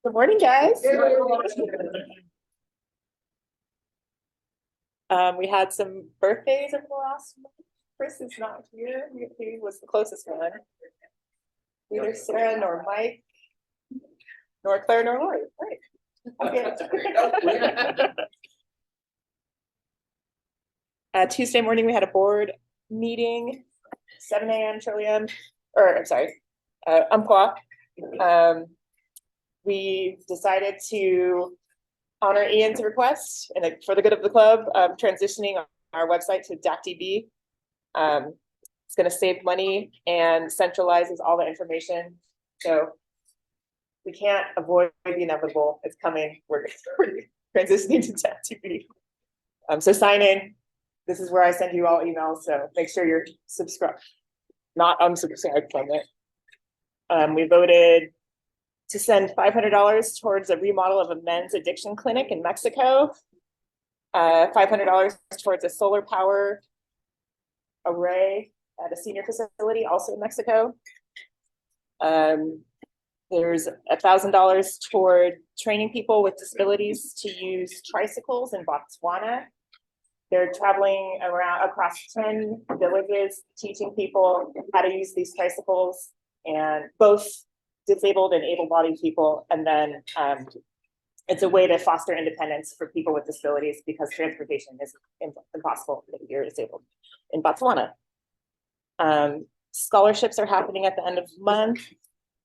Good morning, guys. We had some birthdays over the last month. Chris is not here. He was the closest one. Neither Sarah nor Mike, nor Claire nor Lori. Right. Tuesday morning, we had a board meeting, 7 a.m. Trillium, or I'm sorry, Umpqua. We decided to honor Ian's request and for the good of the club, transitioning our website to DACDB. It's going to save money and centralizes all the information. So we can't avoid the inevitable. It's coming. We're transitioning to DACDB. So sign in. This is where I send you all emails. So make sure you're subscribed, not unsubscribed from it. We voted to send $500 towards a remodel of a men's addiction clinic in Mexico. $500 towards a solar power array at a senior facility, also in Mexico. There's $1,000 toward training people with disabilities to use tricycles in Botswana. They're traveling around across 10 villages, teaching people how to use these tricycles, and both disabled and able-bodied people. And then it's a way to foster independence for people with disabilities because transportation is impossible if you're disabled in Botswana. Scholarships are happening at the end of the month.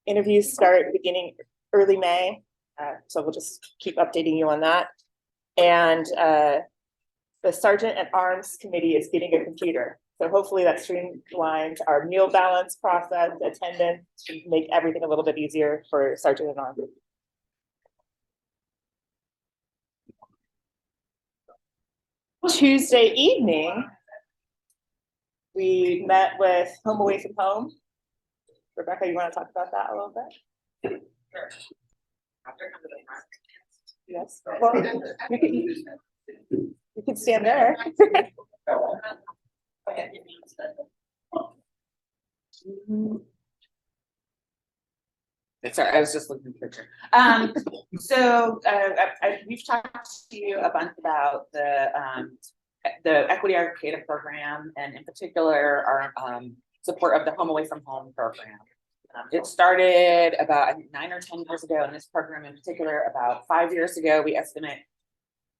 Interviews start beginning early May. So we'll just keep updating you on that. And the Sergeant at Arms Committee is getting a computer. So hopefully that streamlines our meal balance process, attendance, to make everything a little bit easier for Sergeant at Arms. Tuesday evening, we met with Home Away from Home. Rebecca, you want to talk about that a little bit? Sure. Yes. Well, you can stand there. Sorry, I was just looking at the picture. We've talked to you a bunch about the Equity Arcata program, and in particular our support of the Home Away from Home program. It started about, I think, 9 or 10 years ago, and this program in particular about 5 years ago. We estimate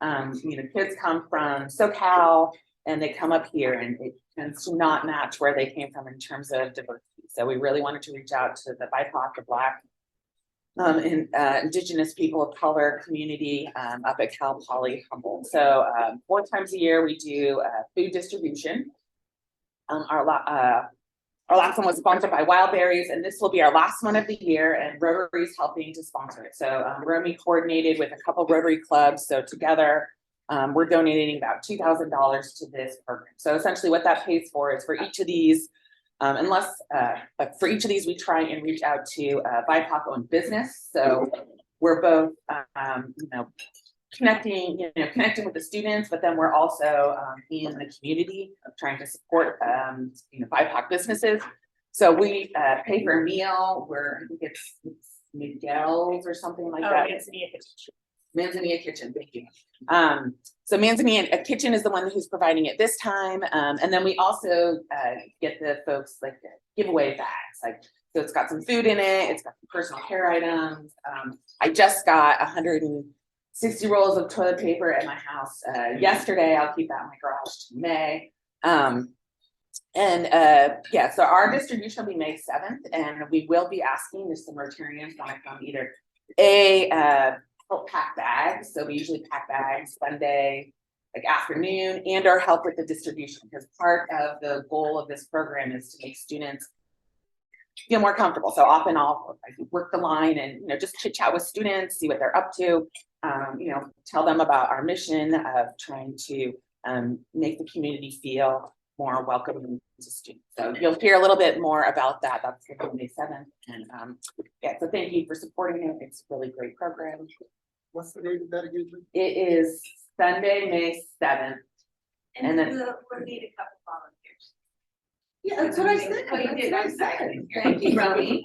kids come from SoCal and they come up here, and it tends to not match where they came from in terms of diversity. So we really wanted to reach out to the BIPOC, the Black, and Indigenous people of color community up at Cal Poly Humboldt. So 4 times a year we do food distribution. Our last one was sponsored by Wildberries, and this will be our last one of the year, and Rotary is helping to sponsor it. So Romy coordinated with a couple Rotary clubs. So together we're donating about $2,000 to this program. So essentially what that pays for is for each of these, but for each of these we try and reach out to BIPOC owned business. So we're both connecting with the students, but then we're also in the community of trying to support BIPOC businesses. So we pay for a meal. I think it's Miguel's or something like that. Manzanilla Kitchen, thank you. So Manzanilla Kitchen is the one who's providing it this time, and then we also get the folks like giveaway bags. So it's got some food in it. It's got some personal care items. I just got 160 rolls of toilet paper at my house yesterday. I'll keep that in my garage to May. So our distribution will be May 7th, and we will be asking if some Rotarians want to come either help pack bags. So we usually pack bags Sunday, afternoon, and or help with the distribution, because part of the goal of this program is to make students feel more comfortable. So often I'll work the line and just chit chat with students, see what they're up to. Tell them about our mission of trying to make the community feel more welcoming to students. So you'll hear a little bit more about that. That's May 7th. And so thank you for supporting it. It's a really great program. What's the date of that again? It is Sunday, May 7th. And then we'll need a couple volunteers. Yeah, that's what I said. Oh, you did. I'm sorry. Thank you, Romy.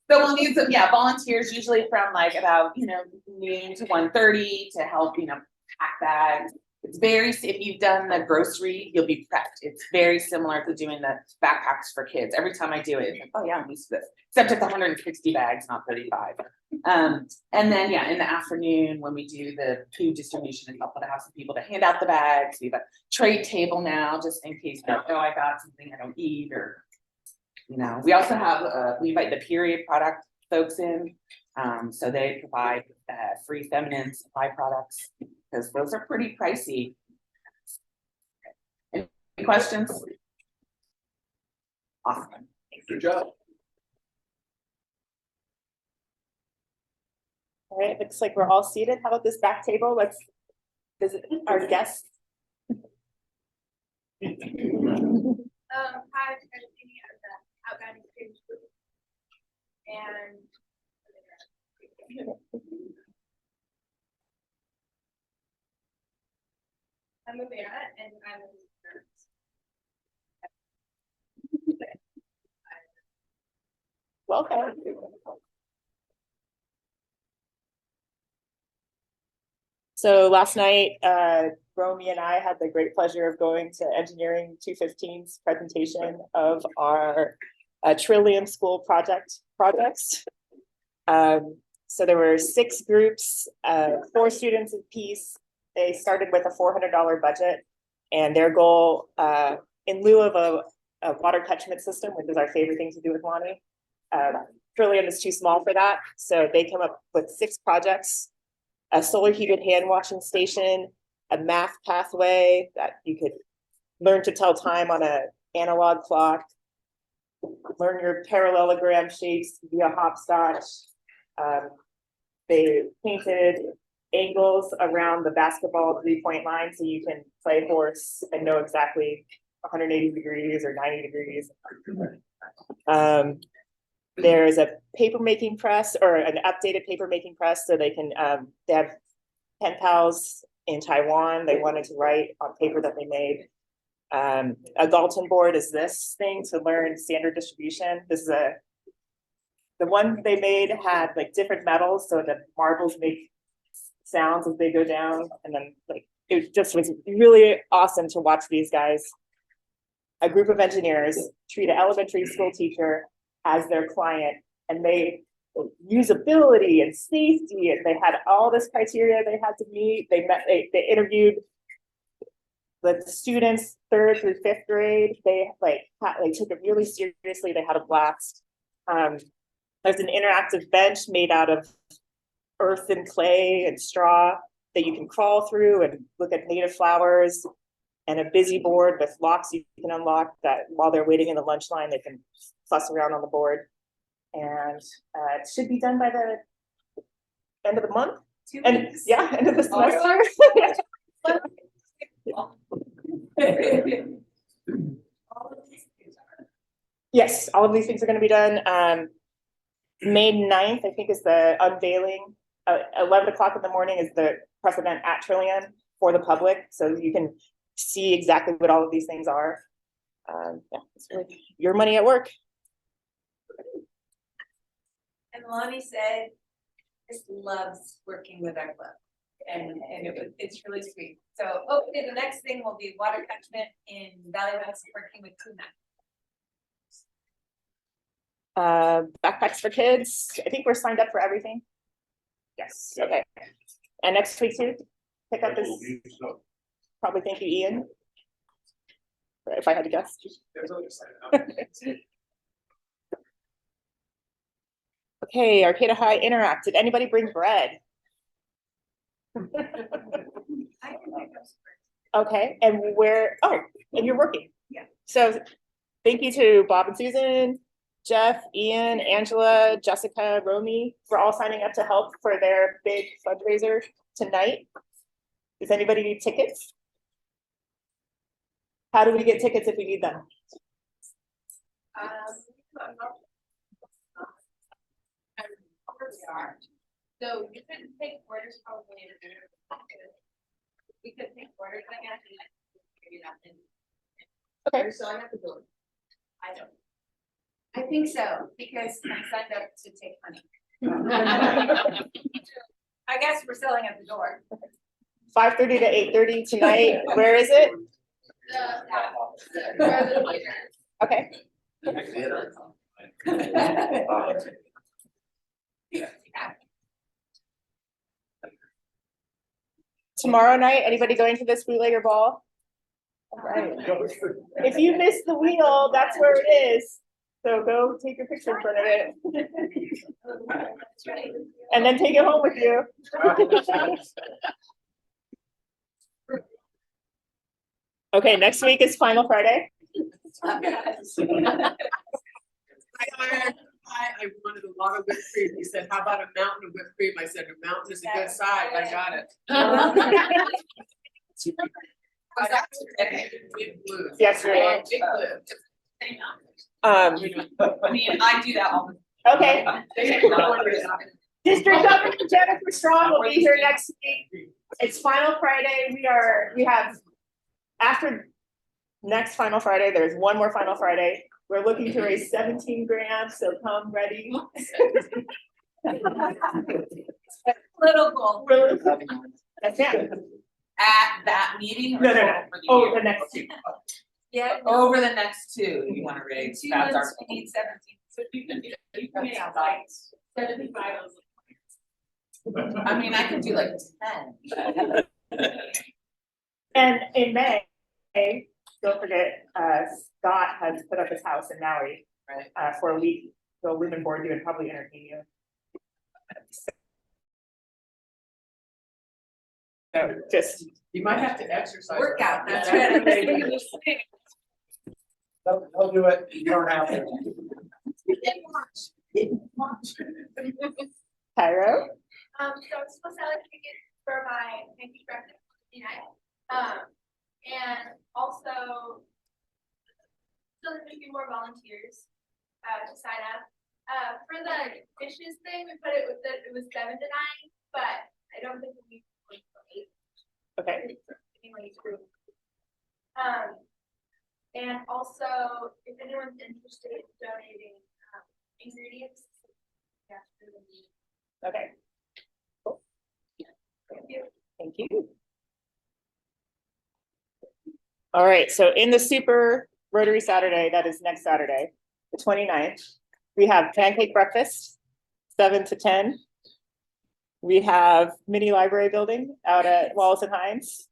So we'll need some, yeah, volunteers usually from like about, noon to 1:30 to help, pack bags. It's very, if you've done the grocery, you'll be prepped. It's very similar to doing the backpacks for kids. Every time I do it, it's like, oh yeah, I'm used to this, except it's 160 bags, not 35. And then, yeah, in the afternoon, when we do the food distribution and help with the house of people to hand out the bags, we have a trade table now, just in case, oh, I got something I don't eat, or, we also have, we invite the period product folks in. So they provide free feminine supply products, because those are pretty pricey. Any questions? Awesome. Good job. All right, looks like we're all seated. How about this back table? Let's visit our guests. Hi, I'm Christine of the Outbound Exchange Group. And I'm Amanda, and I'm a nurse. Welcome. So last night, Romy and I had the great pleasure of going to Engineering 215's presentation of our Trillium School projects. So there were 6 groups, 4 students apiece. They started with a $400 budget, and their goal, in lieu of a water catchment system, which is our favorite thing to do with Lonnie, Trillium is too small for that. So they come up with 6 projects: a solar heated hand washing station, a math pathway that you could learn to tell time on an analog clock, learn your parallelogram shapes via hopscotch. They painted angles around the basketball 3-point line so you can play horse and know exactly 180 degrees or 90 degrees. There's a paper making press, or an updated paper making press, so they can, they have pen pals in Taiwan. They wanted to write on paper that they made. A Galton board is this thing to learn standard distribution. This is the one they made had like different metals, so the marbles make sounds as they go down, and then like it just was really awesome to watch these guys, a group of engineers, treat an elementary school teacher as their client, and they usability and safety, and they had all this criteria they had to meet. They interviewed the students 3rd through 5th grade. They took it really seriously. They had a blast. There's an interactive bench made out of earth and clay and straw that you can crawl through and look at native flowers, and a busy board with locks you can unlock that while they're waiting in the lunch line, they can fuss around on the board. And it should be done by the end of the month. 2 weeks. Yeah, end of the semester. Yes, all of these things are going to be done. May 9th, I think, is the unveiling. 11 o'clock in the morning is the press event at Trillium for the public, so you can see exactly what all of these things are. Yeah, it's really your money at work. And Lonnie said, just loves working with our club. And it's really sweet. So hopefully the next thing will be water catchment in Valley West, working with Kuna. Backpacks for kids. I think we're signed up for everything. Yes. Okay. And next week too, pick up this. Probably thank you, Ian. If I had to guess. Okay, Arcata High Interact. Did anybody bring bread? Okay, and where? Oh, and you're working. Yeah. So thank you to Bob and Susan, Jeff, Ian, Angela, Jessica, Romy, for all signing up to help for their big fundraiser tonight. Does anybody need tickets? How do we get tickets if we need them? So you could take orders probably in a minute. We could take orders, I guess, and figure it out. Okay. So I have to go. I don't. I think so, because I signed up to take money. I guess we're selling at the door. 5:30 to 8:30 tonight. Where is it? Okay. Tomorrow night, anybody going to this bootlegger ball? All right. If you missed the wheel, that's where it is. So go take your picture in front of it. And then take it home with you. Okay, next week is Final Friday. I wanted a lot of whipped cream. He said, how about a mountain of whipped cream? I said, a mountain is a good size. I got it. Big blue. Yesterday. Big blue. I mean, I do that all the Okay. District Governor Jennifer Strong will be here next week. It's Final Friday. We have, after next Final Friday, there's one more Final Friday. We're looking to raise 17 grand, so come ready. Little goal. That's it. at that meeting. or No. for the Oh, year? the next two. Yeah. Over the next two, you wanna raise, 2 that's our. months, we need 17. So you can have like 75 of I mean, I could do like 10. And in May, don't forget, Scott has put up his house in Maui, Right. for a week. So Lumen Board, you would probably entertain you. So just, You might have to exercise. Workout, that's Yeah. right. They'll do it, you don't have to. Cairo, So I'm supposed to have tickets for my pancake breakfast tonight. And also, still there's gonna be more volunteers to sign up. For the dishes thing, we put it with it was 7 to 9, but I don't think we need 8. okay, Anyway, true. And also, if anyone's interested in donating ingredients, yeah, okay. Cool. thank you. Thank you. All right, so in the Super Rotary Saturday, that is next Saturday, the 29th, we have pancake breakfast, 7 to 10. We have mini library building out at Wallace and Hines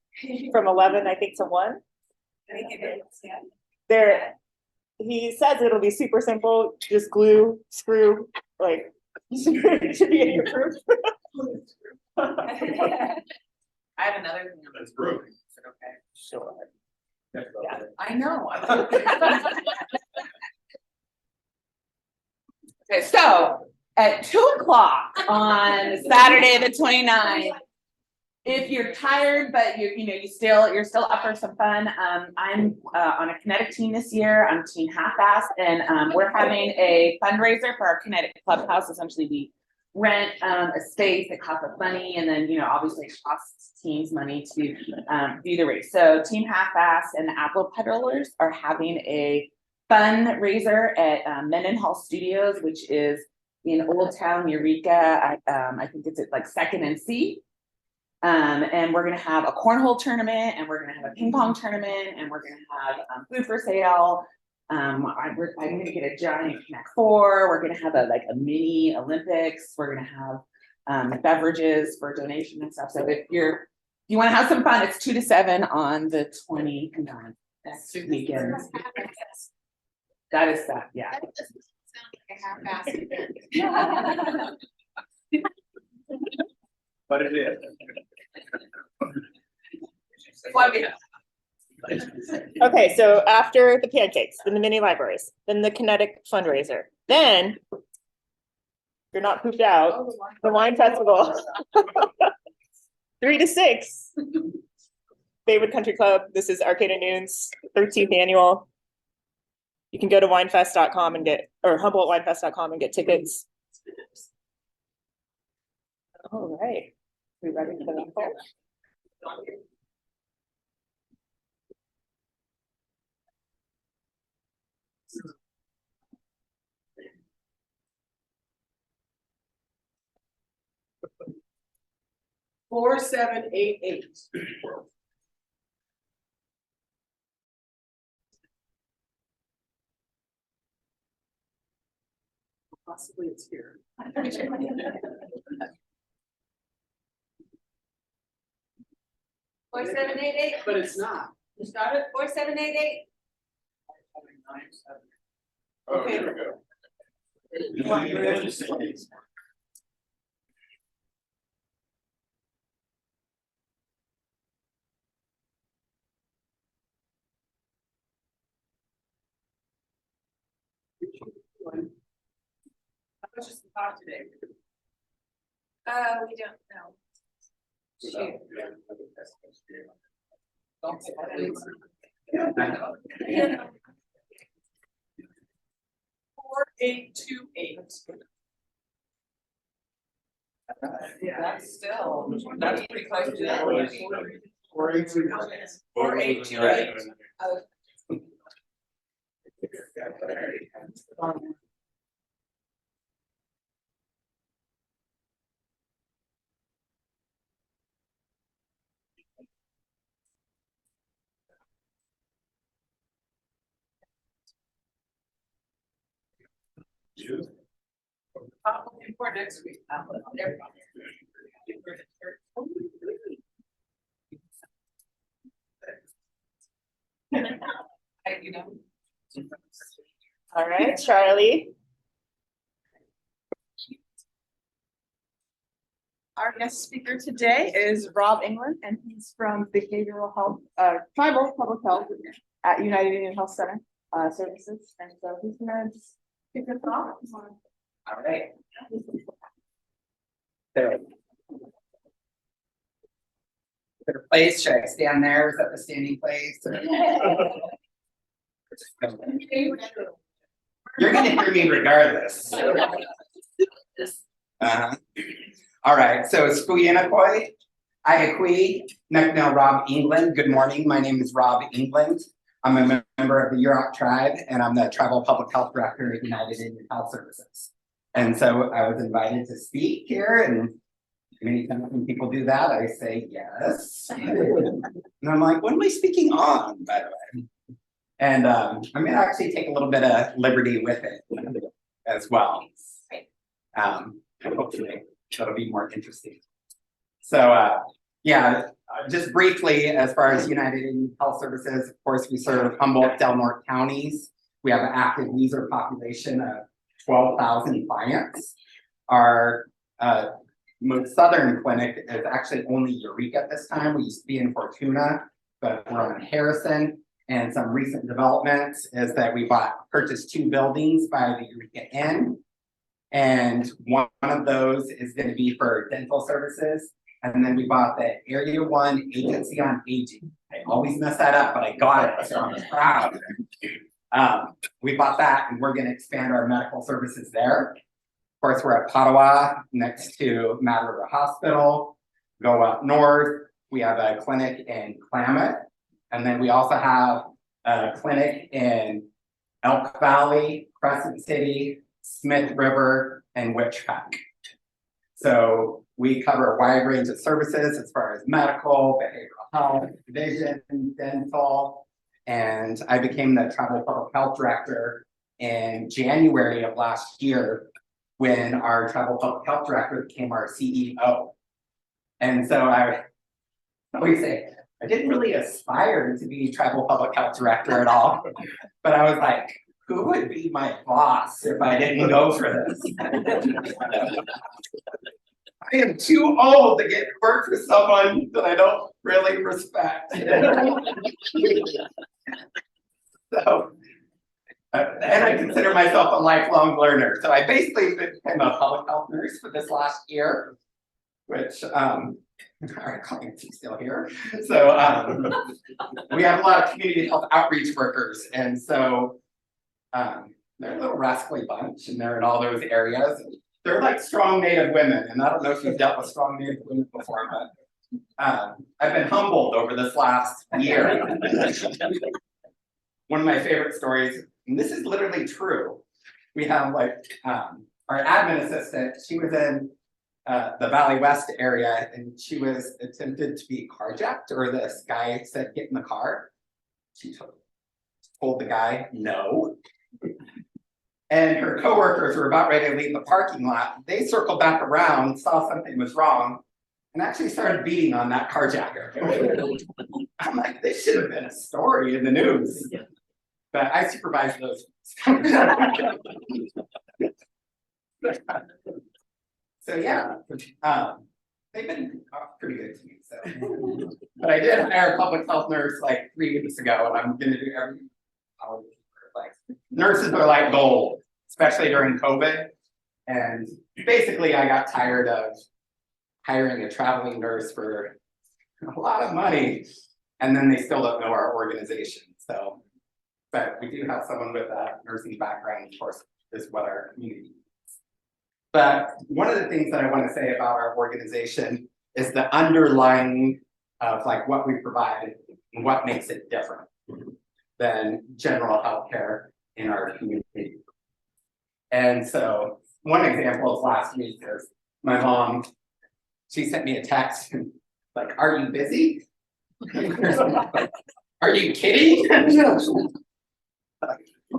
from 11, I think, to 1. There, he says it'll be super simple, just glue, screw, like, it should be in your proof. I have another thing. That's brewing. Is it okay? Sure. Yeah. I know. Okay, so at 2:00 on Saturday, the 29th, if you're tired, but you're still up for some fun. I'm on a kinetic team this year. I'm team half-assed, and we're having a fundraiser for our kinetic clubhouse. Essentially, we rent a space that costs us money, and then obviously it costs teams money to do the race. So Team Half-Ass and the Apple Peddlers are having a fundraiser at Mendenhall Studios, which is in Old Town Eureka. I think it's at like 2nd and C. And we're gonna have a cornhole tournament, and we're gonna have a ping pong tournament, and we're gonna have food for sale. I'm gonna get a giant Connect 4. We're gonna have a mini Olympics. We're gonna have beverages for donation and stuff. So if you want to have some fun, it's 2 to 7 on the 29th. That's weekend. That is that, yeah. That doesn't sound like a half-assed event. But it is. Why we have. Okay, so after the pancakes, then the mini libraries, then the kinetic fundraiser, then you're not pooped out, the wine festival. 3 to 6. Favorite Country Club. This is Arcata Noon's 13th annual. You can go to winefest.com and or HumboldtWinefest.com and get tickets. All right. We ready for the poll? 4788. Possibly it's here. 4788. But it's not. You got it? 4788. Oh, there we go. How much is the pot today? We don't know. Don't say that, please. 4828. That's still, that's pretty close to that. 4828. For next week. You know. All right, Charlie. Our guest speaker today is Rob England, and he's from Behavioral Health, Tribal Public Health at United Indian Health Center Services. And so he's gonna just kick us off. All right. There. Better place, should I stand there? Is that the standing place? You're gonna hear me regardless. All right, so Squeenakoi, Iakui, Neknel Rob England. Good morning, my name is Rob England. I'm a member of the Yurok tribe and I'm the Tribal Public Health Director at United Indian Health Services. And so I was invited to speak here, and many times when people do that, I say yes. And I'm like, what am I speaking on, by the way? And I'm gonna actually take a little bit of liberty with it as well. Hopefully that'll be more interesting. So yeah, just briefly, as far as United Indian Health Services, of course, we serve Humboldt, Del Norte counties. We have an active user population of 12,000 clients. Our most southern clinic is actually only Eureka at this time. We used to be in Fortuna, but we're on Harrison. And some recent developments is that we purchased 2 buildings by the Eureka Inn. And one of those is going to be for dental services. And then we bought the Area 1 Agency on Aging. I always mess that up, but I got it, so I'm proud. We bought that, and we're going to expand our medical services there. Of course, we're at Padua, next to Mad River Hospital. Go up north, we have a clinic in Klamath. And then we also have a clinic in Elk Valley, Crescent City, Smith River, and Witchpack. So we cover a wide range of services as far as medical, behavioral health, vision, dental. And I became the Tribal Public Health Director in January of last year when our Tribal Public Health Director became our CEO. And so I always say, I didn't really aspire to be Tribal Public Health Director at all, but I was like, who would be my boss if I didn't go for this? I am too old to get work for someone that I don't really respect. So, and I consider myself a lifelong learner. So I basically became a public health nurse for this last year, which our clients are still here. So we have a lot of community health outreach workers. And so they're a little rascally bunch, and they're in all those areas. They're like strong Native women. And I don't know if you've dealt with strong Native women before, but I've been humbled over this last year. One of my favorite stories, and this is literally true. We have like our admin assistant, she was in the Valley West area, and she was attempted to be carjacked, or this guy said, get in the car. She told the guy, no. And her coworkers were about ready to leave the parking lot. They circled back around, saw something was wrong, and actually started beating on that carjacker. I'm like, this should have been a story in the news. But I supervise those. So yeah, they've been pretty good to me, so. But I did hire a public health nurse like 3 weeks ago, and I'm gonna do everything. Like, nurses are like gold, especially during COVID. And basically I got tired of hiring a traveling nurse for a lot of money, and then they still don't know our organization, so. But we do have someone with a nursing background, of course, is what our community needs. But one of the things that I want to say about our organization is the underlying of like what we provide and what makes it different than general healthcare in our community. And so one example is last week is my mom, she sent me a text like, are you busy? Are you kidding?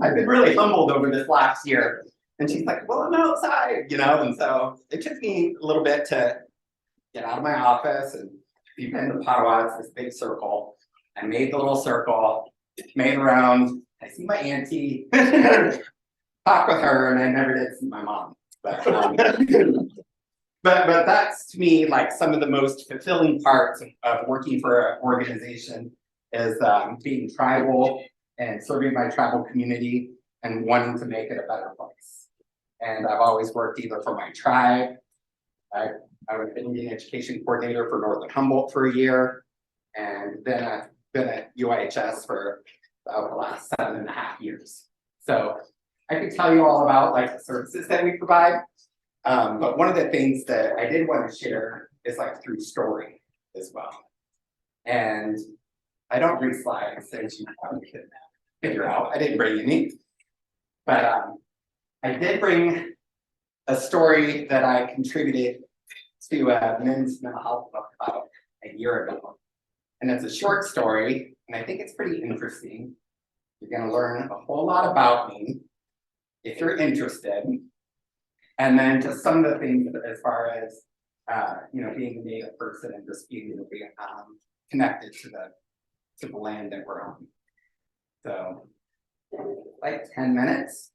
I've been really humbled over this last year. And she's like, well, I'm outside, you know, and so it took me a little bit to get out of my office, and if you've been to Padua, it's this big circle. I made the little circle, made around, I see my auntie, talk with her, and I never did see my mom. But, but that's to me like some of the most fulfilling parts of working for an organization is being tribal and serving my tribal community and wanting to make it a better place. And I've always worked either for my tribe. I was an Indian education coordinator for Northern Humboldt for a year. And then I've been at UIHS for about the last 7.5 years. So I could tell you all about like the services that we provide. But one of the things that I did want to share is like through story as well. And I don't bring slides, as you probably could figure out. I didn't bring any. But I did bring a story that I contributed to a men's mental health book about a year ago. And it's a short story, and I think it's pretty interesting. You're going to learn a whole lot about me if you're interested. And then just some of the things as far as, you know, being a Native person and just being connected to the land that we're on. So, like 10 minutes.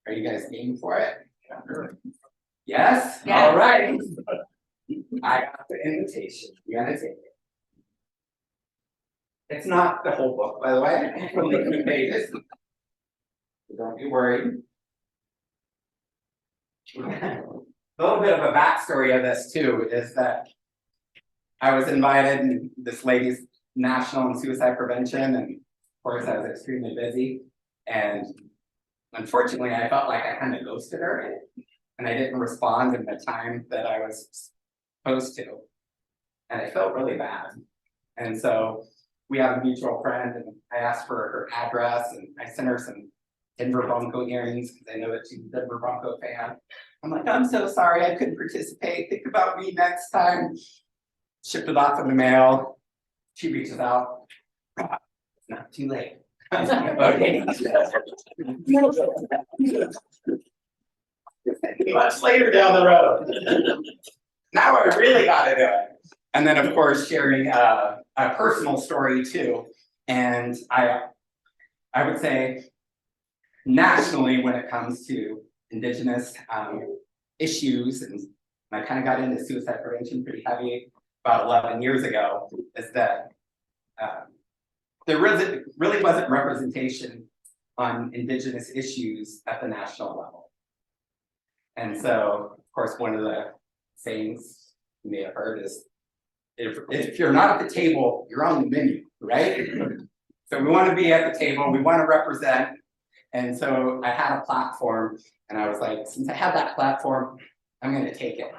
Are you guys game for it? Yes? Yes. All right. I got the invitation. You gotta take it. It's not the whole book, by the way. It's only 2 pages. Don't be worried. A little bit of a backstory of this too is that I was invited in this lady's national in suicide prevention, and of course I was extremely busy, and unfortunately I felt like I kind of ghosted her and I didn't respond in the time that I was supposed to, and I felt really bad. And so we have a mutual friend, and I asked for her address, and I sent her some Denver Bronco earrings because I know that she's a Denver Bronco fan. I'm like, I'm so sorry I couldn't participate. Think about me next time. Shipped it off in the mail. She reaches out. It's not too late. Okay. Much later down the road. Now I really gotta do it. And then of course sharing a personal story too. And I would say nationally when it comes to Indigenous issues, and I kind of got into suicide prevention pretty heavy about 11 years ago, is that there really wasn't representation on Indigenous issues at the national level. And so, of course, one of the sayings you may have heard is, if you're not at the table, you're on the menu, right? So we want to be at the table, we want to represent. And so I had a platform, and I was like, since I have that platform, I'm going to take it.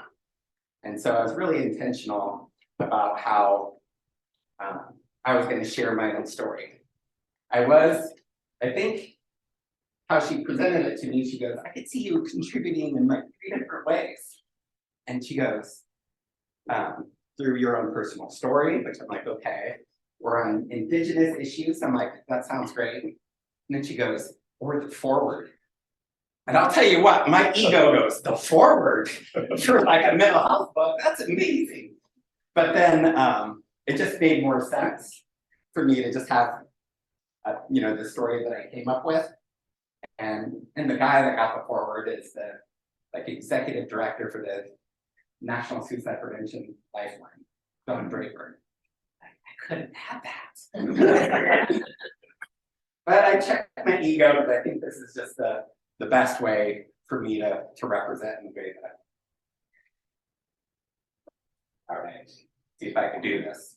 And so I was really intentional about how I was going to share my own story. I think how she presented it to me, she goes, I could see you contributing in like 3 different ways. And she goes, through your own personal story, which I'm like, okay. We're on indigenous issues. I'm like, that sounds great. And then she goes, or the forward. And I'll tell you what, my ego goes, the forward for like a mental health book, that's amazing. But then it just made more sense for me to just have, you know, the story that I came up with. And the guy that got the forward is the like executive director for the National Suicide Prevention Lifeline, Don Draper. I couldn't have that. But I checked my ego, but I think this is just the best way for me to represent in the way that. All right, see if I can do this.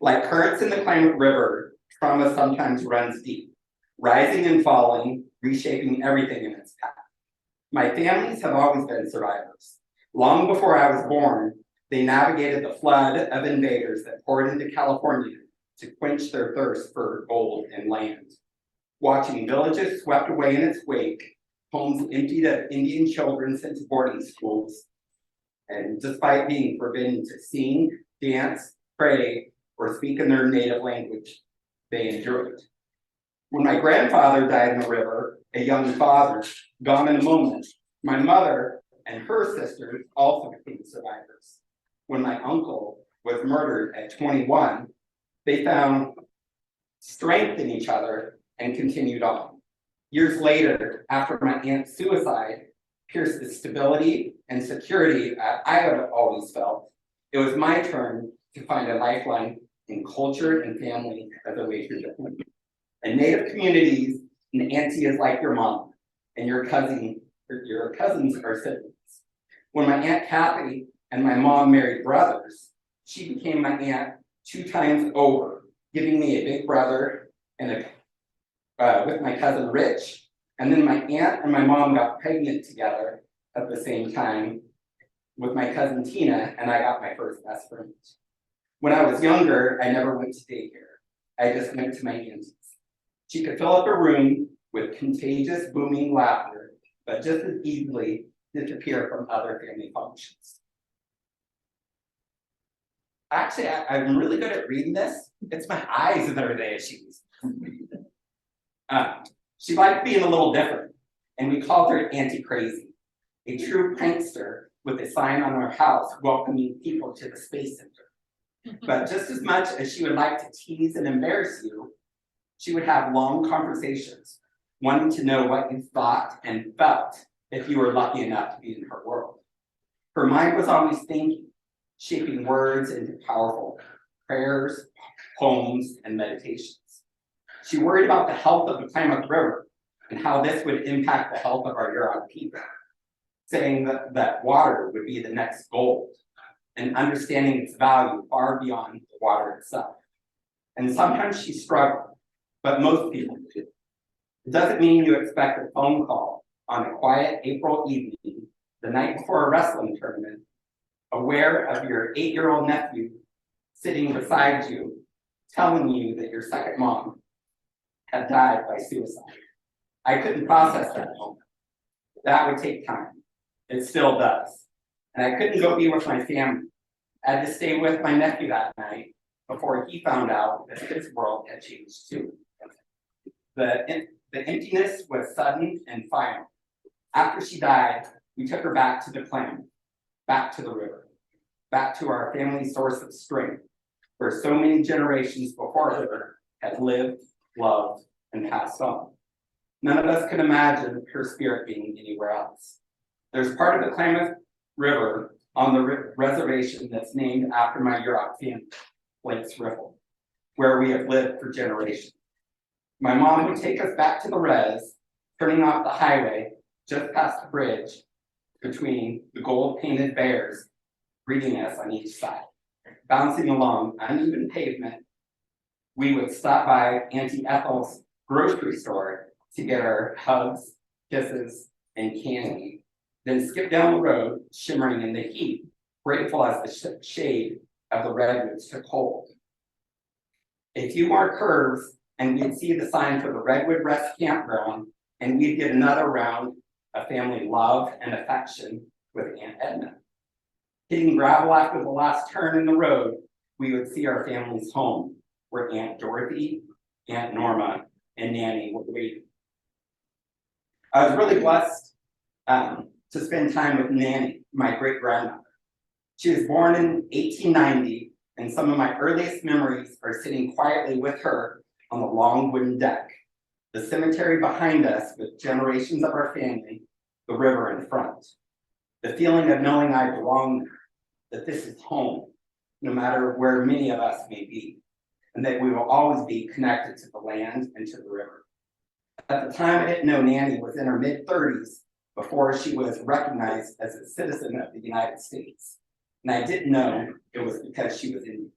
Like currents in the Klamath River, trauma sometimes runs deep, rising and falling, reshaping everything in its path. My families have always been survivors. Long before I was born, they navigated the flood of invaders that poured into California to quench their thirst for gold and land. Watching villages swept away in its wake, homes emptied of Indian children sent to boarding schools, and despite being forbidden to sing, dance, pray, or speak in their native language, they endured. When my grandfather died in the river, a young father, gone in a moment, my mother and her sisters also became survivors. When my uncle was murdered at 21, they found strength in each other and continued on. Years later, after my aunt's suicide pierced the stability and security I had always felt, it was my turn to find a lifeline in culture and family as a way through it. In Native communities, an auntie is like your mom, and your cousins are siblings. When my Aunt Kathy and my mom married brothers, she became my aunt 2 times over, giving me a big brother and with my cousin Rich. And then my aunt and my mom got pregnant together at the same time with my cousin Tina, and I got my first best friend. When I was younger, I never went to daycare. I just went to my auntie's. She could fill up a room with contagious, booming laughter, but just as easily disappear from other family functions. Actually, I'm really good at reading this. It's my eyes that are the issues. She liked being a little different, and we called her Auntie Crazy, a true prankster with a sign on our house welcoming people to the Space Center. But just as much as she would like to tease and embarrass you, she would have long conversations, wanting to know what you thought and felt if you were lucky enough to be in her world. Her mind was always thinking, shaping words into powerful prayers, poems, and meditations. She worried about the health of the Klamath River and how this would impact the health of our Huron people, saying that water would be the next gold, and understanding its value far beyond the water itself. And sometimes she struggled, but most people do. It doesn't mean you expect a phone call on a quiet April evening, the night before a wrestling tournament, aware of your 8-year-old nephew sitting beside you, telling you that your second mom had died by suicide. I couldn't process that moment. That would take time. It still does. And I couldn't go be with my family. I had to stay with my nephew that night before he found out that his world had changed too. The emptiness was sudden and final. After she died, we took her back to the clan, back to the river, back to our family source of strength, where so many generations before her had lived, loved, and passed on. None of us could imagine her spirit being anywhere else. There's part of the Klamath River on the reservation that's named after my Yurok family, Blake's Riffle, where we have lived for generations. My mom would take us back to the res, turning off the highway just past the bridge between the gold-painted bears greeting us on each side. Bouncing along uneven pavement, we would stop by Auntie Ethel's grocery store to get our hugs, kisses, and candy, then skip down the road, shimmering in the heat, grateful as the shade of the redwoods took hold. A few more curves, and we'd see the sign for the Redwood Rest Campground, and we'd get another round of family love and affection with Aunt Edna. Hitting gravel after the last turn in the road, we would see our family's home, where Aunt Dorothy, Aunt Norma, and Nanny were waiting. I was really blessed to spend time with Nanny, my great-grandmother. She was born in 1890, and some of my earliest memories are sitting quietly with her on the long wooden deck, the cemetery behind us with generations of our family, the river in front. The feeling of knowing I belong there, that this is home, no matter where many of us may be, and that we will always be connected to the land and to the river. At the time, I didn't know Nanny was in her mid-30s before she was recognized as a citizen of the United States. And I didn't know it was because she was Indian.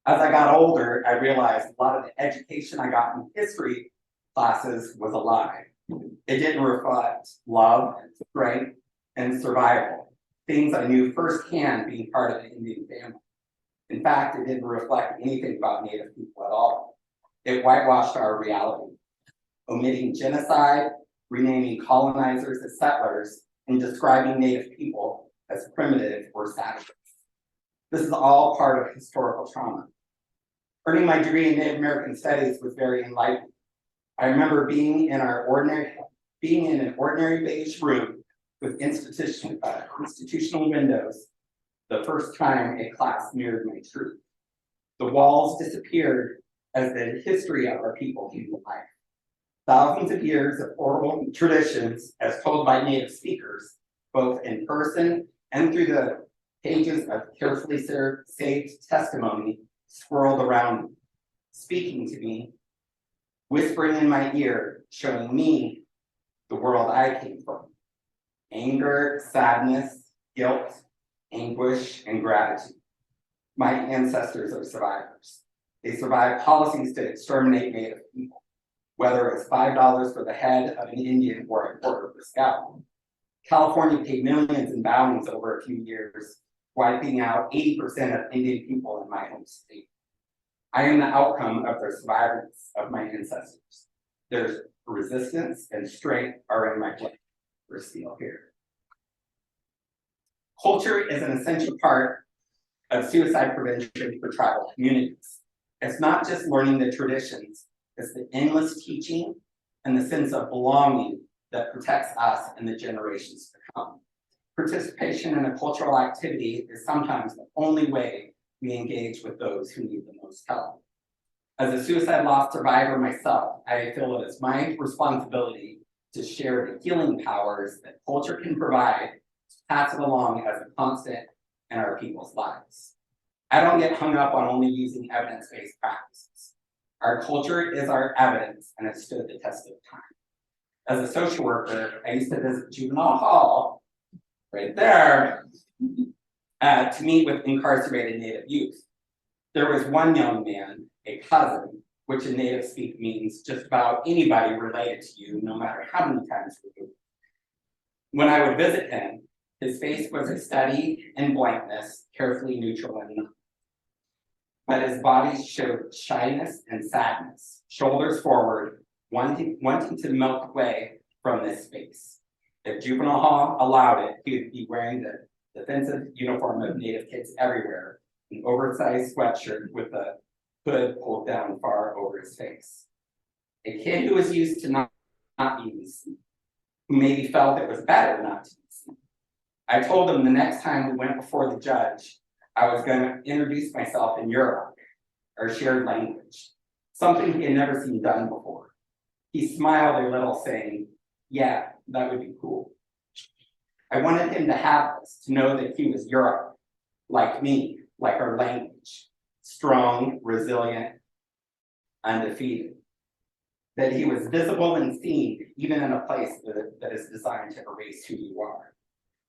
As I got older, I realized a lot of the education I got in history classes was a lie. It didn't reflect love, strength, and survival, things I knew firsthand being part of the Indian family. In fact, it didn't reflect anything about Native people at all. It whitewashed our reality, omitting genocide, renaming colonizers as settlers, and describing Native people as primitive or savages. This is all part of historical trauma. Earning my degree in Native American Studies was very enlightening. I remember being in an ordinary beige room with institutional windows the first time a class mirrored my truth. The walls disappeared as the history of our people came to life. Thousands of years of oral traditions as told by Native speakers, both in person and through the pages of carefully saved testimony, swirled around me, speaking to me, whispering in my ear, showing me the world I came from. Anger, sadness, guilt, anguish, and gratitude. My ancestors are survivors. They survived policies to exterminate Native people, whether it's $5 for the head of an Indian or a quarter per scalp. California paid millions in bounties over a few years, wiping out 80% of Indian people in my home state. I am the outcome of the survivors of my ancestors. Their resistance and strength are in my blood. We're still here. Culture is an essential part of suicide prevention for tribal communities. It's not just learning the traditions, it's the endless teaching and the sense of belonging that protects us and the generations to come. Participation in a cultural activity is sometimes the only way we engage with those who need the most help. As a suicide loss survivor myself, I feel it is my responsibility to share the healing powers that culture can provide, to pass it along as a constant in our people's lives. I don't get hung up on only using evidence-based practices. Our culture is our evidence, and it stood the test of time. As a social worker, I used to visit juvenile hall, right there, to meet with incarcerated Native youth. There was one young man, a cousin, which in Native speak means just about anybody related to you, no matter how many times removed. When I would visit him, his face was a study in blankness, carefully neutral and numb. But his body showed shyness and sadness, shoulders forward, wanting to melt away from this space. If juvenile hall allowed it, he would be wearing the defensive uniform of Native kids everywhere, an oversized sweatshirt with a hood pulled down far over his face. A kid who was used to not being seen, who maybe felt it was better not to be seen. I told him the next time we went before the judge, I was going to introduce myself in Eureka, our shared language, something he had never seen done before. He smiled a little, saying, "Yeah, that would be cool." I wanted him to have this, to know that he was Eureka, like me, like our language, strong, resilient, undefeated. That he was visible and seen, even in a place that is designed to erase who you are.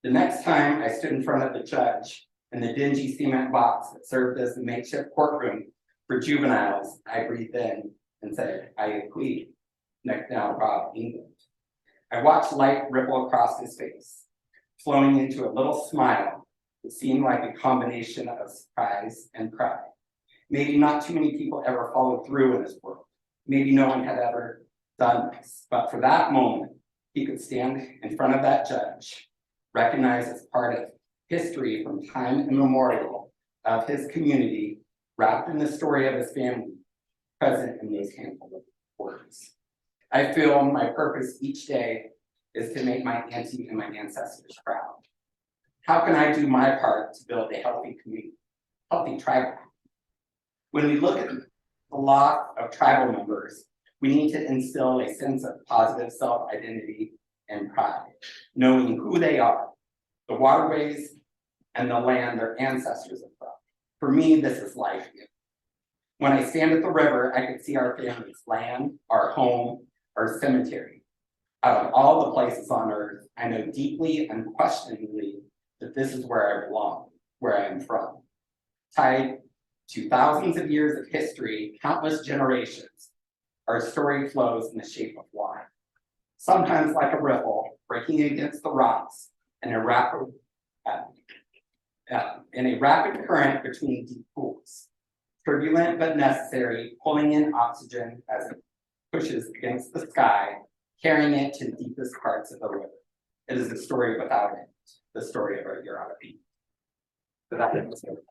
The next time I stood in front of the judge in the dingy cement box that served as the makeshift courtroom for juveniles, I breathed in and said, "I agree." Next now, Rob England. I watched light ripple across his face, flowing into a little smile that seemed like a combination of surprise and pride. Maybe not too many people ever followed through in this world. Maybe no one had ever done this, but for that moment, he could stand in front of that judge, recognized as part of history from time immemorial of his community, wrapped in the story of his family, present in these handful of words. I feel my purpose each day is to make my auntie and my ancestors proud. How can I do my part to build a healthy community, healthy tribal? When we look at the loss of tribal members, we need to instill a sense of positive self-identity and pride, knowing who they are, the waterways and the land their ancestors are from. For me, this is life. When I stand at the river, I can see our family's land, our home, our cemetery. Out of all the places on earth, I know deeply and unquestioningly that this is where I belong, where I am from. Tied to thousands of years of history, countless generations, our story flows in the shape of water. Sometimes like a ripple, breaking against the rocks in a rapid current between deep pools. Turbulent but necessary, pulling in oxygen as it pushes against the sky, carrying it to the deepest parts of the river. It is a story without end, the story of our Eureka people. So that is it.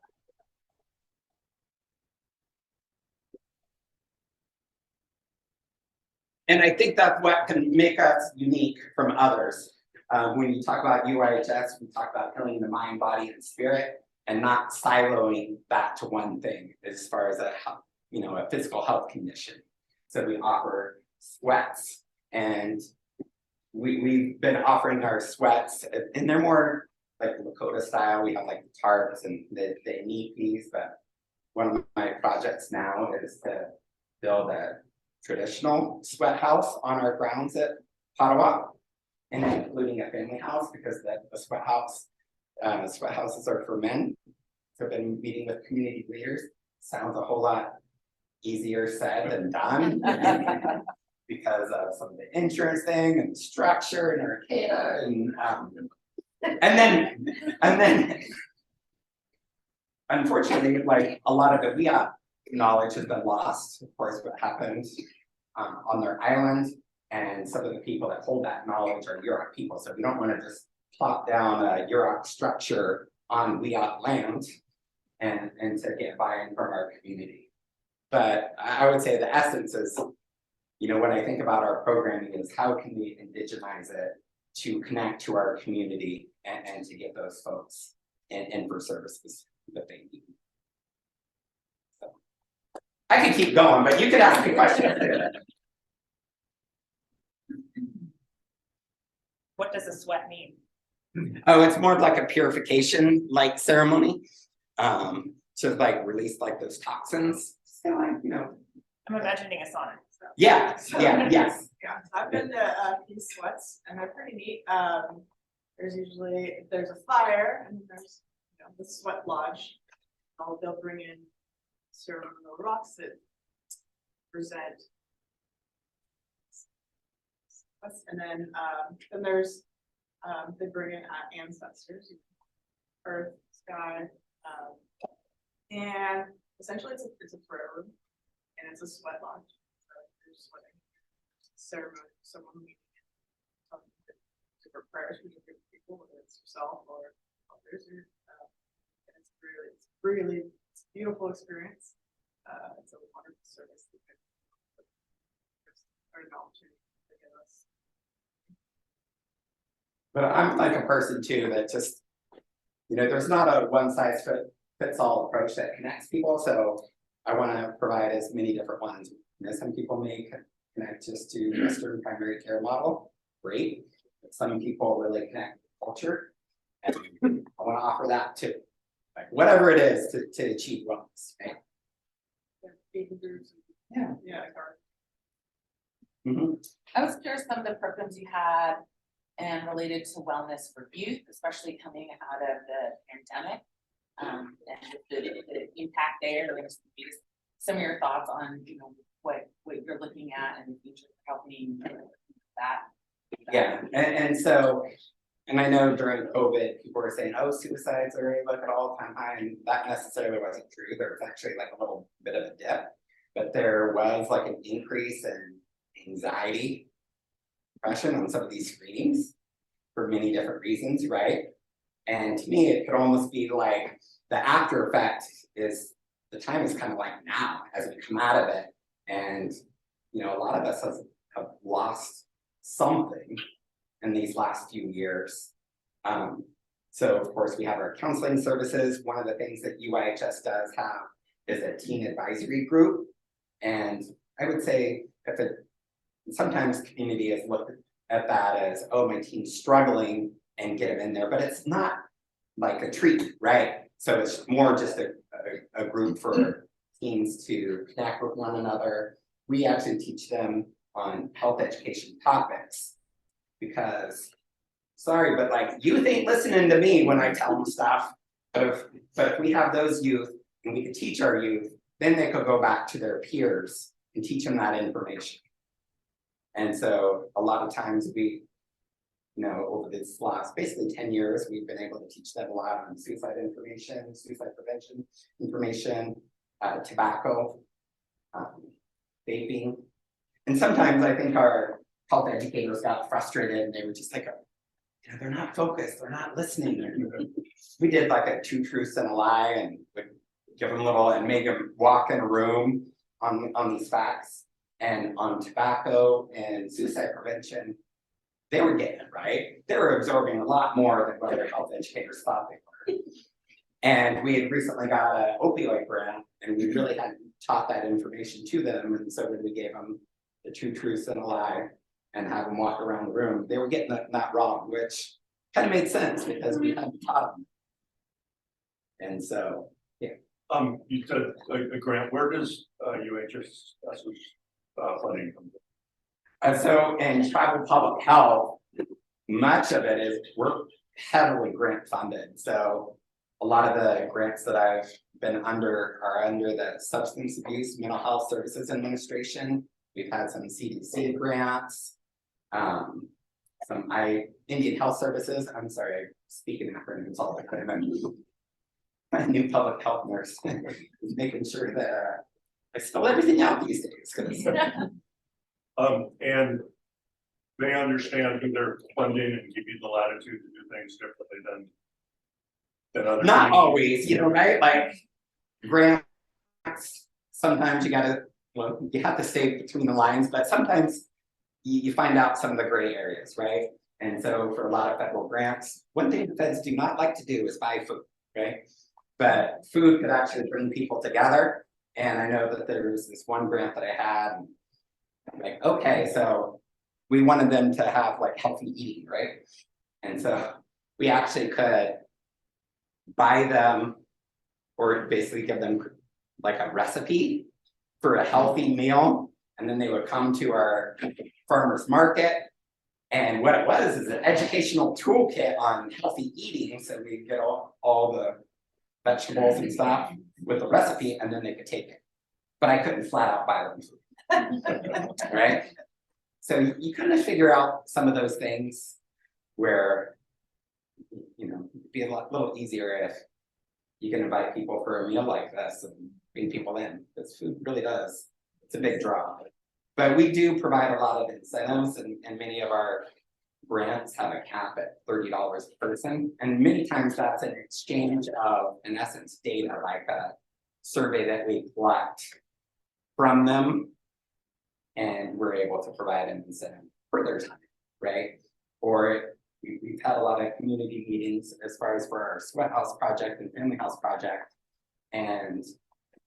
And I think that's what can make us unique from others. When you talk about UIHS, we talk about healing the mind, body, and spirit, and not siloing that to one thing as far as a physical health condition. So we offer sweats, and we've been offering our sweats, and they're more like Lakota style. We have like the tarps and the knee piece, but one of my projects now is to build a traditional sweat house on our grounds at Ottawa, and including a family house, because the sweat houses are for men. So I've been meeting with community leaders. Sounds a whole lot easier said than done because of some of the insurance thing and structure and Arcata and then unfortunately, like a lot of it, we have knowledge has been lost. Of course, what happened on their island, and some of the people that hold that knowledge are Yurok people. So we don't want to just plop down a Yurok structure on Wiyot land and to get buy-in from our community. But I would say the essence is, when I think about our programming, is how can we indigenize it to connect to our community and to get those folks in for services that they need. So I could keep going, but you could ask me questions. What does a sweat mean? Oh, it's more of like a purification like ceremony. To like release like those toxins. So like, I'm imagining a sauna. So. Yes. Yeah, I've been to a few sweats and they're pretty neat. There's a fire and there's the sweat lodge. They'll bring in ceremonial rocks that present. And then there's they bring in ancestors, earth, sky, and essentially it's a prayer room and it's a sweat lodge. So there's sweating ceremony, someone different prayers for different people, whether it's yourself or others. And it's a beautiful experience. It's a wonderful service that an opportunity to give us. But I'm like a person too that just, there's not a one size fits all approach that connects people. So I want to provide as many different ones. Some people may connect just to Western primary care model, great. But some people really connect with culture, and I want to offer that too. Like whatever it is to achieve wellness, right? Yeah. Mm-hmm. I was curious some of the programs you had and related to wellness for youth, especially coming out of the pandemic, and the impact there. Some of your thoughts on what you're looking at in the future, helping that. Yeah, and so, and I know during COVID, people were saying, oh, suicides are like at all-time high, and that necessarily wasn't true. There was actually like a little bit of a dip, but there was like an increase in anxiety, depression on some of these screenings. for many different reasons, right? And to me, it could almost be like the after effect is the time is kind of like now as we come out of it. And, you know, a lot of us have lost something in these last few years. So of course we have our counseling services. One of the things that UIHS does have is a teen advisory group. And I would say sometimes community has looked at that as, oh, my teen's struggling and get them in there, but it's not like a treatment, right? So it's more just a group for teens to connect with one another. We actually teach them on health education topics because, sorry, but like youth ain't listening to me when I tell them stuff. But if we have those youth and we could teach our youth, then they could go back to their peers and teach them that information. And so a lot of times we, you know, over this last basically 10 years, we've been able to teach them a lot on suicide information, suicide prevention information, tobacco, vaping. And sometimes I think our health educators got frustrated and they were just like, you know, they're not focused, they're not listening. We did like a 2 truths and a lie and would give them a little and make them walk in a room on these facts. And on tobacco and suicide prevention, they were getting it right. They were absorbing a lot more than what their health educators thought they were. And we had recently got an opioid grant, and we really hadn't taught that information to them. And so when we gave them the 2 truths and a lie and have them walk around the room, they were getting that wrong, which kind of made sense because we hadn't taught them. And so, yeah. You said a grant. Where does UIHS funding come from? So in tribal public health, much of it is we're heavily grant funded. So a lot of the grants that I've been under are under the Substance Abuse Mental Health Services Administration. We've had some CDC grants, some Indian Health Services. I'm sorry, I speak in acronyms all the time. I'm a new public health nurse, making sure that I spell everything out these days. And they understand who they're funding and give you the latitude to do things differently than others. Not always, you know, right? Like grants, sometimes you have to stay between the lines, but sometimes you find out some of the gray areas, right? And so for a lot of federal grants, one thing the feds do not like to do is buy food, right? But food could actually bring people together. And I know that there was this one grant that I had, and I'm like, okay, so we wanted them to have like healthy eating, right? And so we actually could buy them or basically give them like a recipe for a healthy meal. And then they would come to our farmers market. And what it was is an educational toolkit on healthy eating. So we get all the vegetables and stuff with the recipe, and then they could take it. But I couldn't flat out buy them, right? So you kind of figure out some of those things where, you know, it'd be a little easier if you can invite people for a meal like this and bring people in, because food really does, it's a big draw. But we do provide a lot of incentives, and many of our grants have a cap at $30 per person. And many times that's an exchange of, in essence, data, like a survey that we collect from them. And we're able to provide an incentive for their time, right? Or we've had a lot of community meetings as far as for our sweat house project and family house project. And,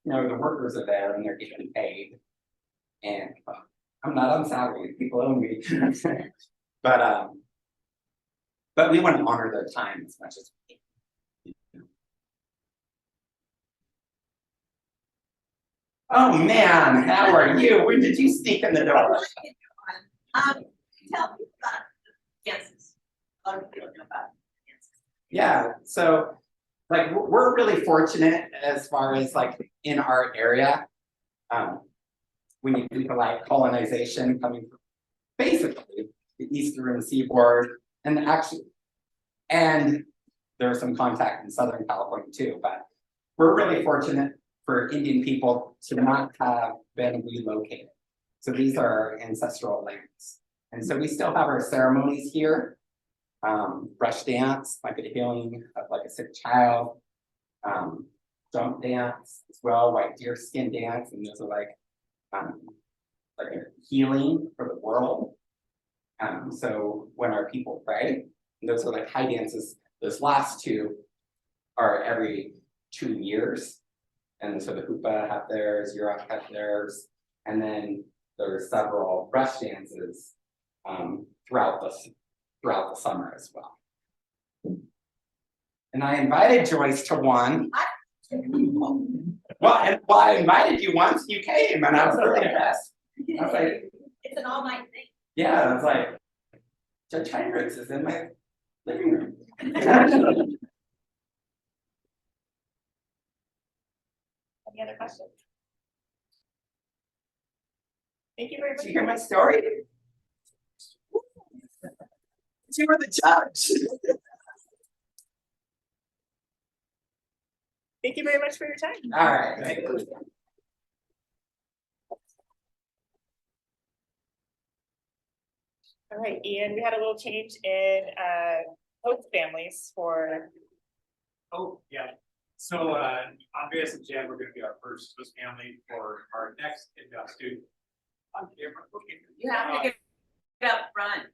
you know, the workers are there and they're getting paid. And I'm not on salary, people owe me. But we want to honor their time as much as we can. Oh man, how are you? When did you sneak in the door? Tell me about dances. A lot of people know about dances. Yeah, so like we're really fortunate as far as like in our area. We need people like colonization coming from basically the eastern seaboard, and actually, and there's some contact in Southern California too, but we're really fortunate for Indian people to not have been relocated. So these are our ancestral lands. And so we still have our ceremonies here, Brush dance, like a healing of like a sick child. Jump dance as well, white deer skin dance, and those are like a healing for the world. So when our people pray, those are like high dances. Those last two are every 2 years. And so the Hoopa have theirs, Eureka have theirs, and then there are several brush dances throughout the summer as well. And I invited Joyce to one. Well, I invited you once, you came, and I was really impressed. I was like, It's an all-night thing. yeah, I was like, Judge Heinrichs is in my living room. Any other questions? Thank you very much. Did you hear my story? You were the judge. Thank you very much for your time. All right. Thank you. All right, Ian, we had a little change in host families for, Oh, yeah. So Andreas and Jen, we're gonna be our first host family for our next inbound student. On camera, okay. You have to get it up front.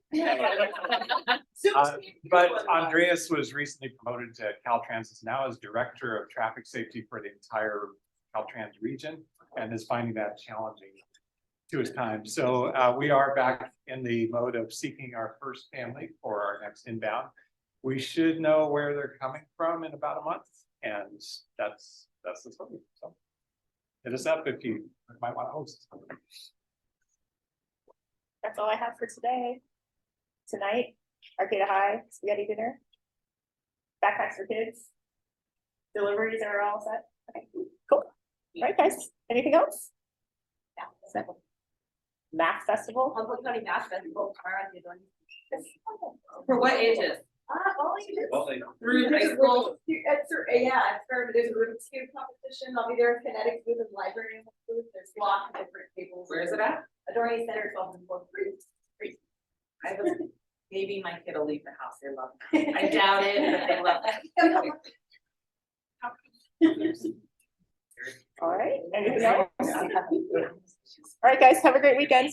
But Andreas was recently promoted to Caltrans, is now as Director of Traffic Safety for the entire Caltrans region, and is finding that challenging to his time. So we are back in the mode of seeking our first family for our next inbound. We should know where they're coming from in about a month, and that's the story. So hit us up if you might want to host. that's all I have for today. Tonight, Arcata High, spaghetti dinner. Backpacks for kids. Deliveries are all set. Okay, cool. All right, guys, anything else? Yeah. Math Festival. Humboldt County Math Festival tomorrow. For what ages? Through high school. Yeah, there's a Rubik's Cube competition. I'll be there with Kinetics booth and library booth. There's lots of different tables. Where is it at? Adorning Center, 12 and 4 free. I have a, maybe my kid will leave the house. They love it. I doubt it, but they love it. All right, anything else? All right, guys, have a great weekend.